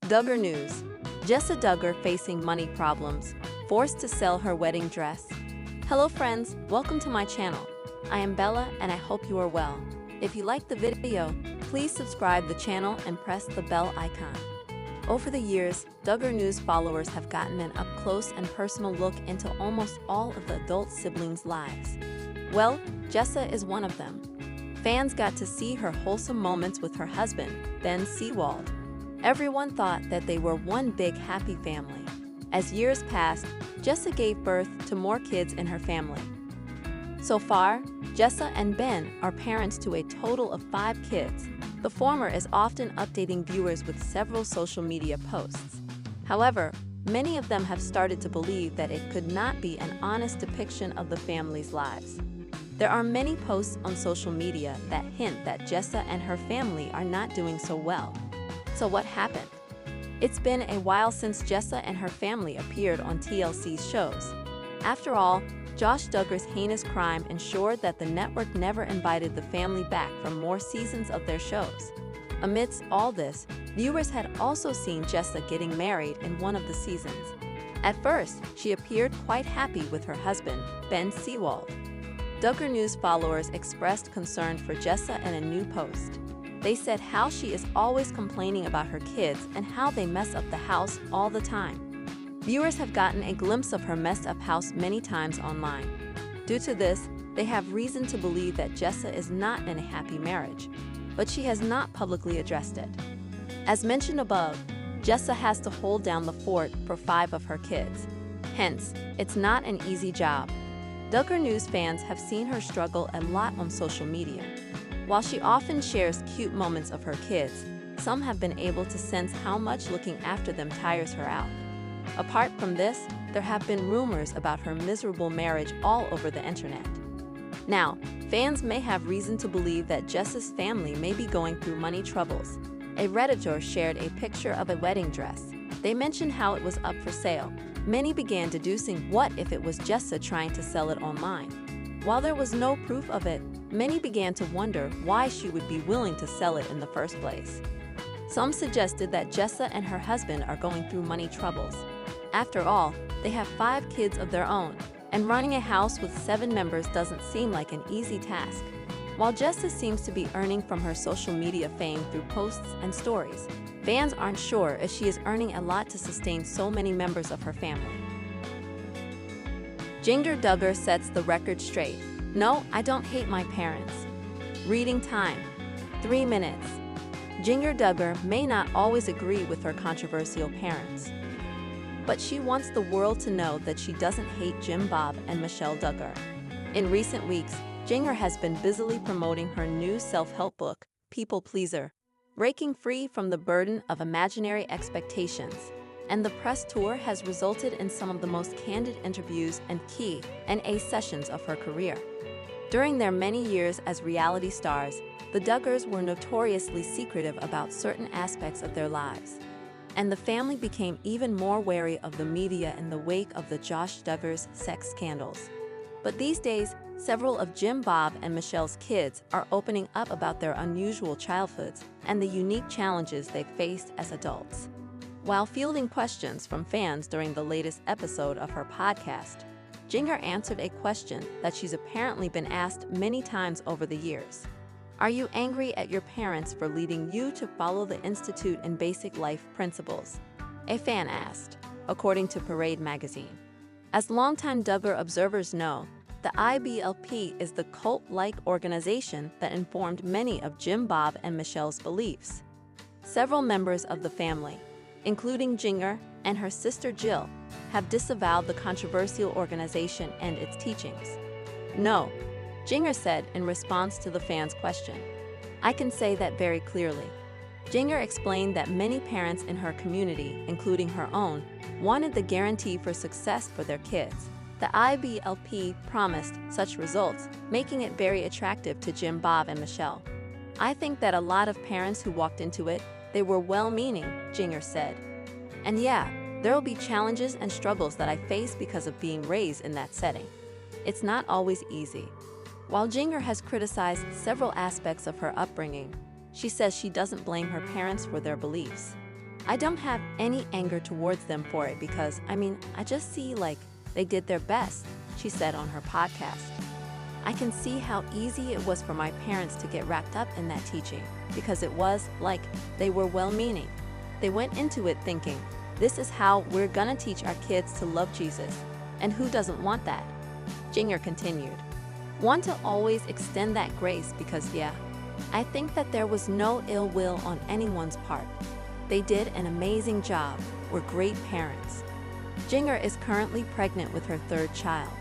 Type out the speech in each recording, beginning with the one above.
Duggar News. Jessa Duggar facing money problems, forced to sell her wedding dress. Hello friends, welcome to my channel. I am Bella and I hope you are well. If you like the video, please subscribe the channel and press the bell icon. Over the years, Duggar News followers have gotten an up-close and personal look into almost all of the adult siblings' lives. Well, Jessa is one of them. Fans got to see her wholesome moments with her husband, Ben Seawald. Everyone thought that they were one big happy family. As years passed, Jessa gave birth to more kids in her family. So far, Jessa and Ben are parents to a total of 5 kids. The former is often updating viewers with several social media posts. However, many of them have started to believe that it could not be an honest depiction of the family's lives. There are many posts on social media that hint that Jessa and her family are not doing so well. So what happened? It's been a while since Jessa and her family appeared on TLC's shows. After all, Josh Duggar's heinous crime ensured that the network never invited the family back for more seasons of their shows. Amidst all this, viewers had also seen Jessa getting married in one of the seasons. At first, she appeared quite happy with her husband, Ben Seawald. Duggar News followers expressed concern for Jessa in a new post. They said how she is always complaining about her kids and how they mess up the house all the time. Viewers have gotten a glimpse of her messed up house many times online. Due to this, they have reason to believe that Jessa is not in a happy marriage, but she has not publicly addressed it. As mentioned above, Jessa has to hold down the fort for 5 of her kids. Hence, it's not an easy job. Duggar News fans have seen her struggle a lot on social media. While she often shares cute moments of her kids, some have been able to sense how much looking after them tires her out. Apart from this, there have been rumors about her miserable marriage all over the internet. Now, fans may have reason to believe that Jessa's family may be going through money troubles. A Redditor shared a picture of a wedding dress. They mentioned how it was up for sale. Many began deducing what if it was Jessa trying to sell it online. While there was no proof of it, many began to wonder why she would be willing to sell it in the first place. Some suggested that Jessa and her husband are going through money troubles. After all, they have 5 kids of their own, and running a house with 7 members doesn't seem like an easy task. While Jessa seems to be earning from her social media fame through posts and stories, fans aren't sure if she is earning a lot to sustain so many members of her family. Jessa Duggar sets the record straight. No, I don't hate my parents. Reading time, 3 minutes. Jessa Duggar may not always agree with her controversial parents, but she wants the world to know that she doesn't hate Jim Bob and Michelle Duggar. In recent weeks, Jessa has been busily promoting her new self-help book, People Pleaser, breaking free from the burden of imaginary expectations. And the press tour has resulted in some of the most candid interviews and Q&A sessions of her career. During their many years as reality stars, the Duggars were notoriously secretive about certain aspects of their lives. And the family became even more wary of the media in the wake of the Josh Duggar's sex scandals. But these days, several of Jim Bob and Michelle's kids are opening up about their unusual childhoods and the unique challenges they faced as adults. While fielding questions from fans during the latest episode of her podcast, Jessa answered a question that she's apparently been asked many times over the years. Are you angry at your parents for leading you to follow the Institute in Basic Life Principles? A fan asked, according to Parade magazine. As longtime Duggar observers know, the IBLP is the cult-like organization that informed many of Jim Bob and Michelle's beliefs. Several members of the family, including Jessa and her sister Jill, have disavowed the controversial organization and its teachings. No, Jessa said in response to the fans' question. I can say that very clearly. Jessa explained that many parents in her community, including her own, wanted the guarantee for success for their kids. The IBLP promised such results, making it very attractive to Jim Bob and Michelle. I think that a lot of parents who walked into it, they were well-meaning, Jessa said. And yeah, there will be challenges and struggles that I face because of being raised in that setting. It's not always easy. While Jessa has criticized several aspects of her upbringing, she says she doesn't blame her parents for their beliefs. I don't have any anger towards them for it because, I just see like they did their best, she said on her podcast. I can see how easy it was for my parents to get wrapped up in that teaching because it was like they were well-meaning. They went into it thinking, this is how we're gonna teach our kids to love Jesus. And who doesn't want that? Jinger continued. Want to always extend that grace because I think that there was no ill will on anyone's part. They did an amazing job. We're great parents. Jinger is currently pregnant with her third child.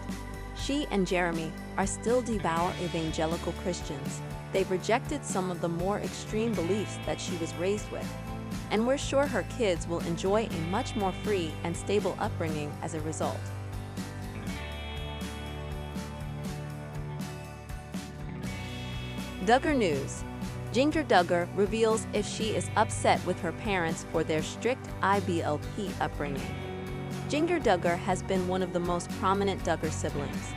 She and Jeremy are still devout evangelical Christians. They've rejected some of the more extreme beliefs that she was raised with. And we're sure her kids will enjoy a much more free and stable upbringing as a result. Duggar News. Jessa Duggar reveals if she is upset with her parents for their strict IBLP upbringing. Jessa Duggar has been one of the most prominent Duggar siblings.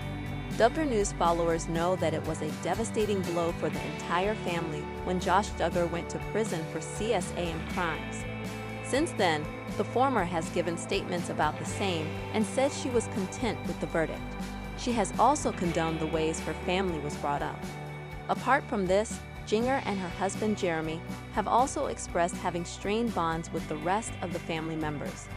Duggar News followers know that it was a devastating blow for the entire family when Josh Duggar went to prison for CSAM crimes. Since then, the former has given statements about the same and said she was content with the verdict. She has also condoned the ways her family was brought up. Apart from this, Jinger and her husband Jeremy have also expressed having strained bonds with the rest of the family members.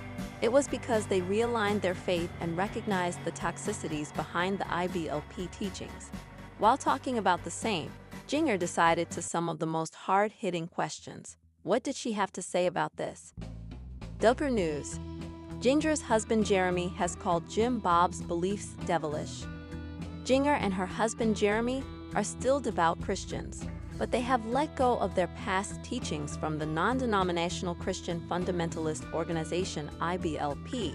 It was because they realigned their faith and recognized the toxicities behind the IBLP teachings. While talking about the same, Jinger decided to some of the most hard-hitting questions. What did she have to say about this? Duggar News. Jinger's husband Jeremy has called Jim Bob's beliefs devilish. Jinger and her husband Jeremy are still devout Christians, but they have let go of their past teachings from the non-denominational Christian fundamentalist organization IBLP,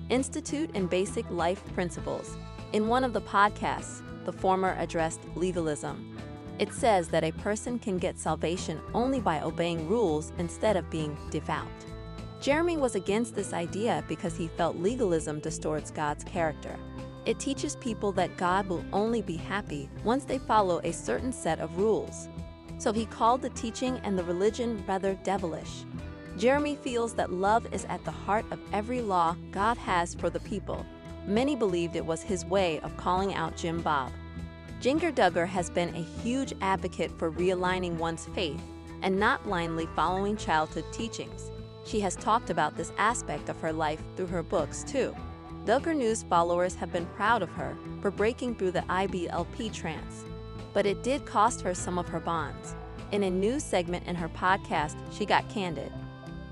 Institute in Basic Life Principles. In one of the podcasts, the former addressed legalism. It says that a person can get salvation only by obeying rules instead of being devout. Jeremy was against this idea because he felt legalism distorts God's character. It teaches people that God will only be happy once they follow a certain set of rules. So he called the teaching and the religion rather devilish. Jeremy feels that love is at the heart of every law God has for the people. Many believed it was his way of calling out Jim Bob. Jessa Duggar has been a huge advocate for realigning one's faith and not blindly following childhood teachings. She has talked about this aspect of her life through her books too. Duggar News followers have been proud of her for breaking through the IBLP trance. But it did cost her some of her bonds. In a news segment in her podcast, she got candid.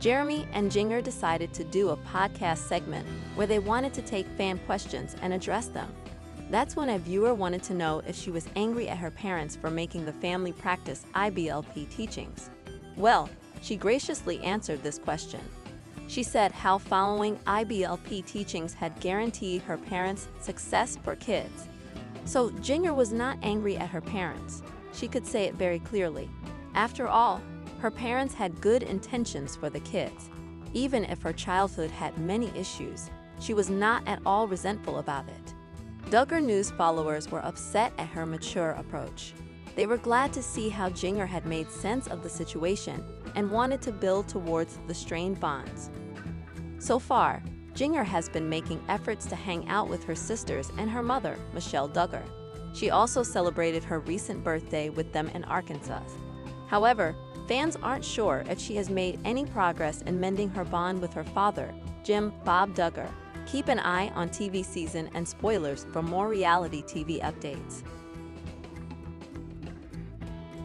Jeremy and Jinger decided to do a podcast segment where they wanted to take fan questions and address them. That's when a viewer wanted to know if she was angry at her parents for making the family practice IBLP teachings. Well, she graciously answered this question. She said how following IBLP teachings had guaranteed her parents' success for kids. So Jinger was not angry at her parents. She could say it very clearly. After all, her parents had good intentions for the kids. Even if her childhood had many issues, she was not at all resentful about it. Duggar News followers were upset at her mature approach. They were glad to see how Jinger had made sense of the situation and wanted to build towards the strained bonds. So far, Jinger has been making efforts to hang out with her sisters and her mother, Michelle Duggar. She also celebrated her recent birthday with them in Arkansas. However, fans aren't sure if she has made any progress in mending her bond with her father, Jim Bob Duggar. Keep an eye on TV season and spoilers for more reality TV updates.